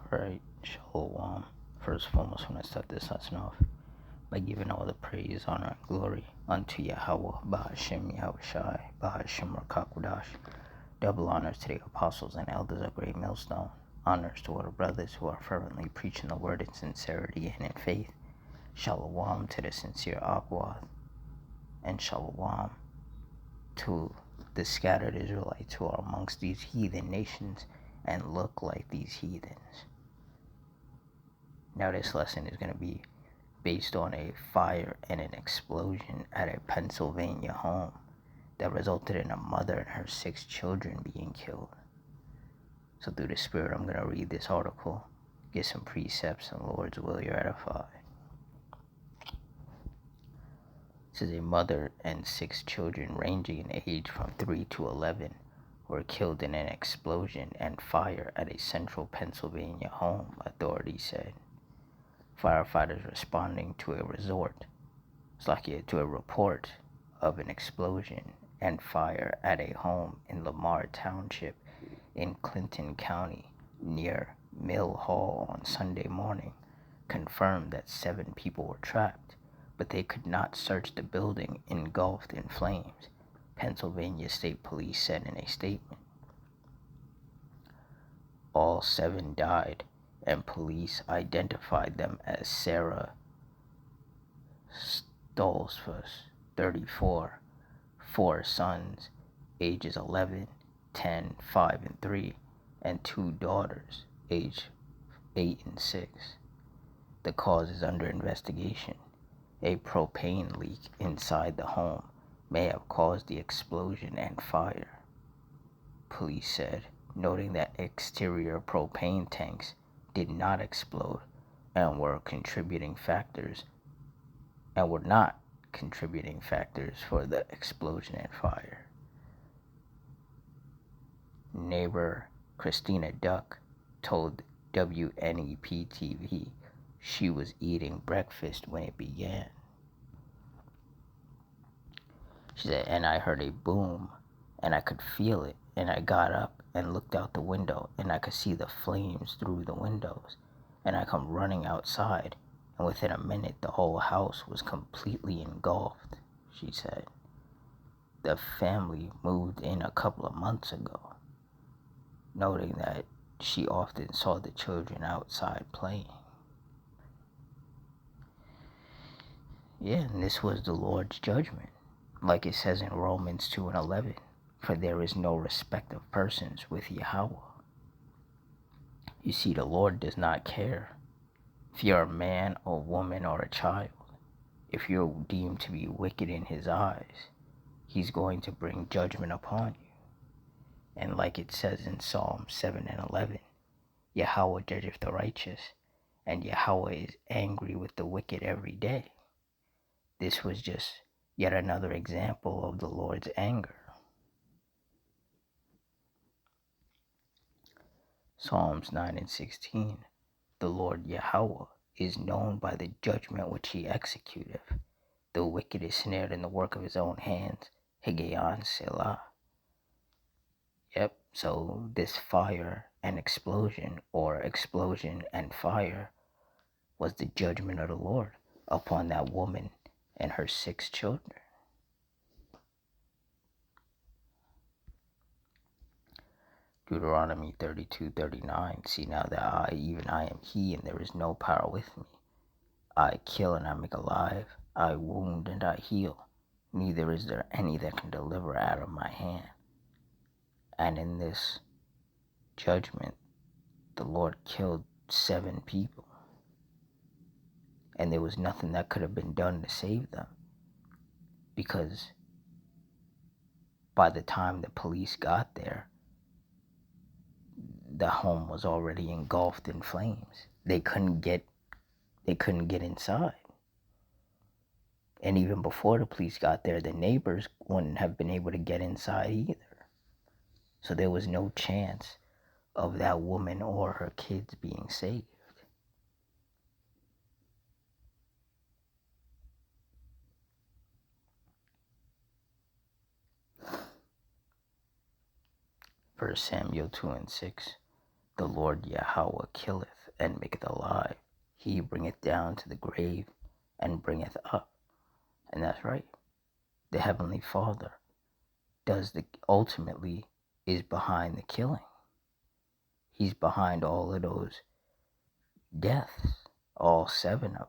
Alright, Shalom. First and foremost, when I start this lesson off by giving all the praise, honor, and glory unto Yahweh, Bahashem Yahushai, Bahashem Rakakwadash. Double honors to the apostles and elders of Great Millstone. Honors to all the brothers who are fervently preaching the word in sincerity and in faith. Shalom to the sincere Agwath, and Shalom to the scattered Israelites who are amongst these heathen nations and look like these heathens. Now this lesson is going to be based on a fire and an explosion at a Pennsylvania home that resulted in a mother and her 6 children being killed. So through the Spirit, I'm going to read this article, get some precepts, and Lord's will, you're edified. It says a mother and 6 children ranging in age from 3 to 11 were killed in an explosion and fire at a central Pennsylvania home, authorities said. Firefighters responding to a report of an explosion and fire at a home in Lamar Township in Clinton County near Mill Hall on Sunday morning confirmed that 7 people were trapped, but they could not search the building engulfed in flames, Pennsylvania State Police said in a statement. All 7 died, and police identified them as Sarah Stolzfus, 34, 4 sons, ages 11, 10, 5, and 3, and 2 daughters, aged 8 and 6. The cause is under investigation. A propane leak inside the home may have caused the explosion and fire, police said, noting that exterior propane tanks did not explode and were not contributing factors for the explosion and fire. Neighbor Christina Duck told WNEP-TV she was eating breakfast when it began. She said, and I heard a boom, and I could feel it, and I got up and looked out the window, and I could see the flames through the windows, and I come running outside, and within a minute the whole house was completely engulfed, she said. The family moved in a couple of months ago, noting that she often saw the children outside playing. Yeah, and this was the Lord's judgment, like it says in Romans 2 and 11, for there is no respect of persons with Yahweh. You see, the Lord does not care if you're a man or woman or a child. If you're deemed to be wicked in his eyes, he's going to bring judgment upon you. And like it says in Psalm 7 and 11, Yahweh judgeth the righteous, and Yahweh is angry with the wicked every day. This was just yet another example of the Lord's anger. Psalms 9 and 16, the Lord Yahweh is known by the judgment which he executeth. The wicked is snared in the work of his own hands. Higgaion Selah. Yep, so this fire and explosion, or explosion and fire, was the judgment of the Lord upon that woman and her 6 children. Deuteronomy 32:39. See now that I, even I am he, and there is no power with me. I kill and I make alive. I wound and I heal. Neither is there any that can deliver out of my hand. And in this judgment, the Lord killed 7 people. And there was nothing that could have been done to save them, because by the time the police got there, the home was already engulfed in flames. They couldn't get inside. And even before the police got there, the neighbors wouldn't have been able to get inside either. So there was no chance of that woman or her kids being saved. First Samuel 2 and 6. The Lord Yahweh killeth and maketh alive. He bringeth down to the grave and bringeth up. And that's right. The Heavenly Father ultimately is behind the killing. He's behind all of those deaths, all 7 of them.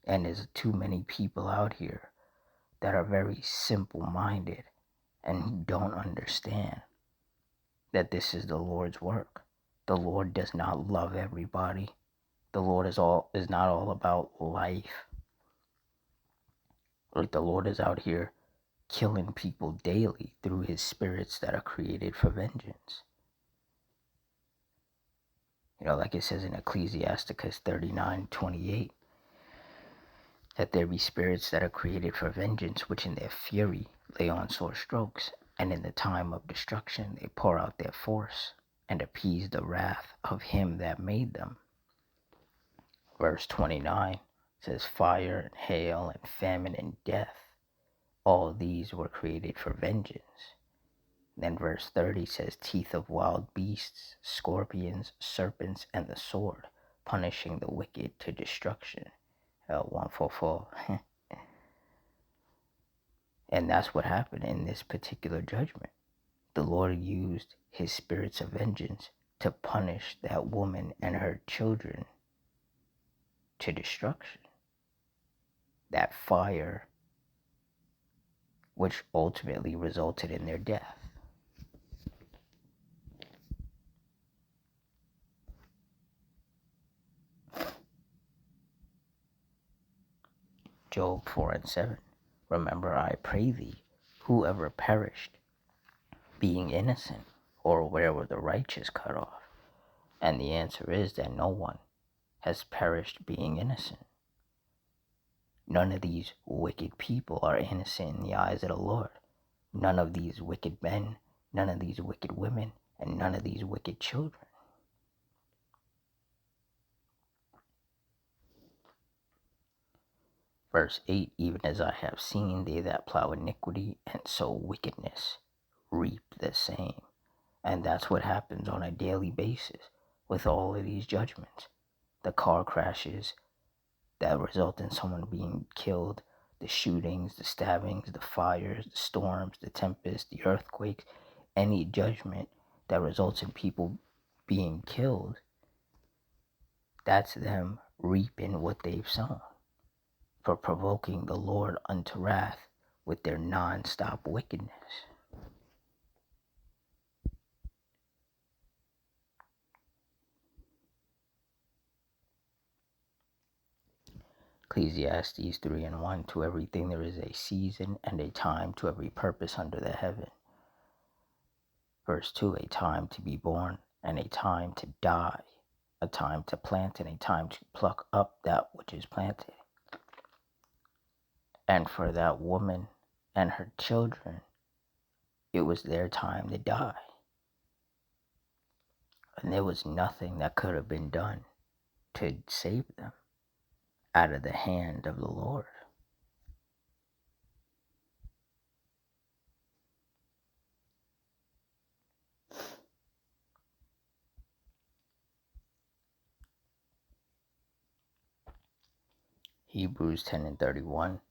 And there's too many people out here that are very simple-minded and who don't understand that this is the Lord's work. The Lord does not love everybody. The Lord is not all about life. Like the Lord is out here killing people daily through his spirits that are created for vengeance. Like it says in Ecclesiasticus 39:28, that there be spirits that are created for vengeance, which in their fury lay on sore strokes, and in the time of destruction they pour out their force, and appease the wrath of him that made them. Verse 29 says, fire and hail and famine and death, all these were created for vengeance. Then verse 30 says, teeth of wild beasts, scorpions, serpents, and the sword, punishing the wicked to destruction. L144. And that's what happened in this particular judgment. The Lord used his spirits of vengeance to punish that woman and her children to destruction. That fire, which ultimately resulted in their death. Job 4:7. Remember, I pray thee, whoever perished, being innocent, or where were the righteous cut off? And the answer is that no one has perished being innocent. None of these wicked people are innocent in the eyes of the Lord. None of these wicked men, none of these wicked women, and none of these wicked children. Verse 8, even as I have seen, they that plow iniquity and sow wickedness reap the same. And that's what happens on a daily basis with all of these judgments. The car crashes that result in someone being killed, the shootings, the stabbings, the fires, the storms, the tempests, the earthquakes, any judgment that results in people being killed, that's them reaping what they've sown, for provoking the Lord unto wrath with their non-stop wickedness. Ecclesiastes 3:1, to everything there is a season and a time to every purpose under the heaven. Verse 2, a time to be born and a time to die, a time to plant and a time to pluck up that which is planted. And for that woman and her children, it was their time to die. And there was nothing that could have been done to save them out of the hand of the Lord. Hebrews 10:31,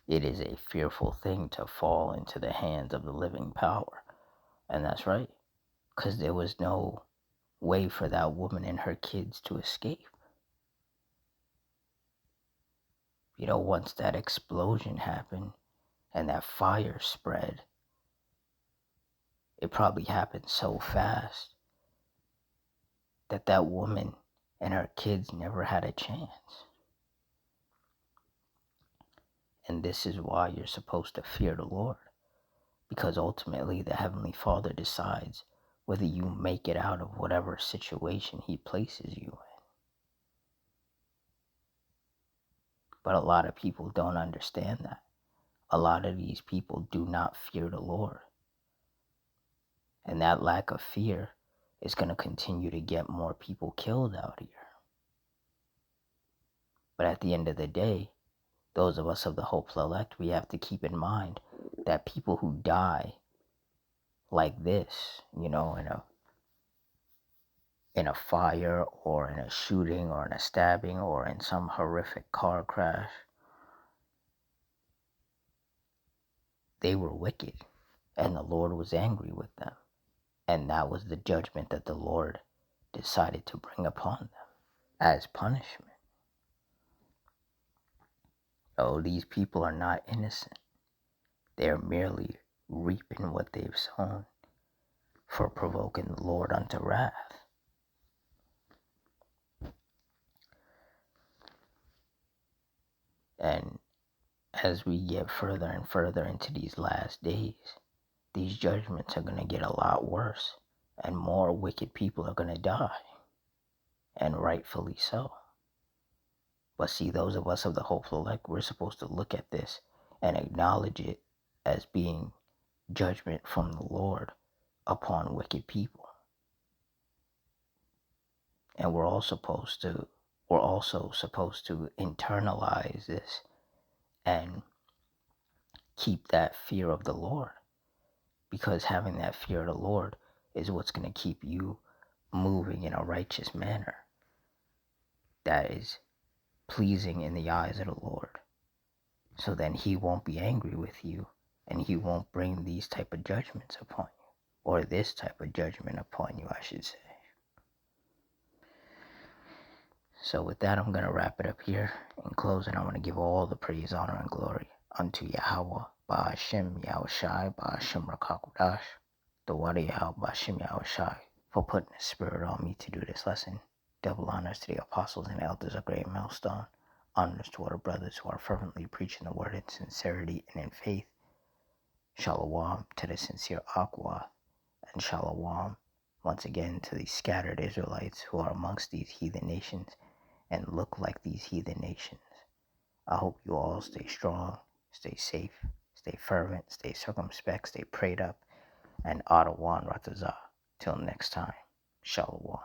it is a fearful thing to fall into the hands of the living power. And that's right, because there was no way for that woman and her kids to escape. Once that explosion happened and that fire spread, it probably happened so fast that that woman and her kids never had a chance. And this is why you're supposed to fear the Lord, because ultimately the Heavenly Father decides whether you make it out of whatever situation he places you in. But a lot of people don't understand that. A lot of these people do not fear the Lord. And that lack of fear is going to continue to get more people killed out here. But at the end of the day, those of us of the hopeful elect, we have to keep in mind that people who die like this, in a fire or in a shooting or in a stabbing or in some horrific car crash. They were wicked, and the Lord was angry with them. And that was the judgment that the Lord decided to bring upon them as punishment. Oh, these people are not innocent. They are merely reaping what they've sown for provoking the Lord unto wrath. And as we get further and further into these last days, these judgments are going to get a lot worse, and more wicked people are going to die, and rightfully so. But see, those of us of the hopeful elect, we're supposed to look at this and acknowledge it as being judgment from the Lord upon wicked people. And we're also supposed to internalize this and keep that fear of the Lord, because having that fear of the Lord is what's going to keep you moving in a righteous manner that is pleasing in the eyes of the Lord. So then he won't be angry with you, and he won't bring these type of judgments upon you, or this type of judgment upon you, I should say. So with that, I'm going to wrap it up here. In closing, I want to give all the praise, honor, and glory unto Yahweh, Ba'ashem Yahushai, Ba'ashem Rakakudash, the Wadi Yahweh, Ba'ashem Yahushai, for putting the spirit on me to do this lesson. Double honors to the apostles and elders of Great Millstone. Honors to our brothers who are fervently preaching the word in sincerity and in faith. Shalom to the sincere Aqua, and shalom once again to the scattered Israelites who are amongst these heathen nations and look like these heathen nations. I hope you all stay strong, stay safe, stay fervent, stay circumspect, stay prayed up, and Adawan Ratazah. Till next time, shalom.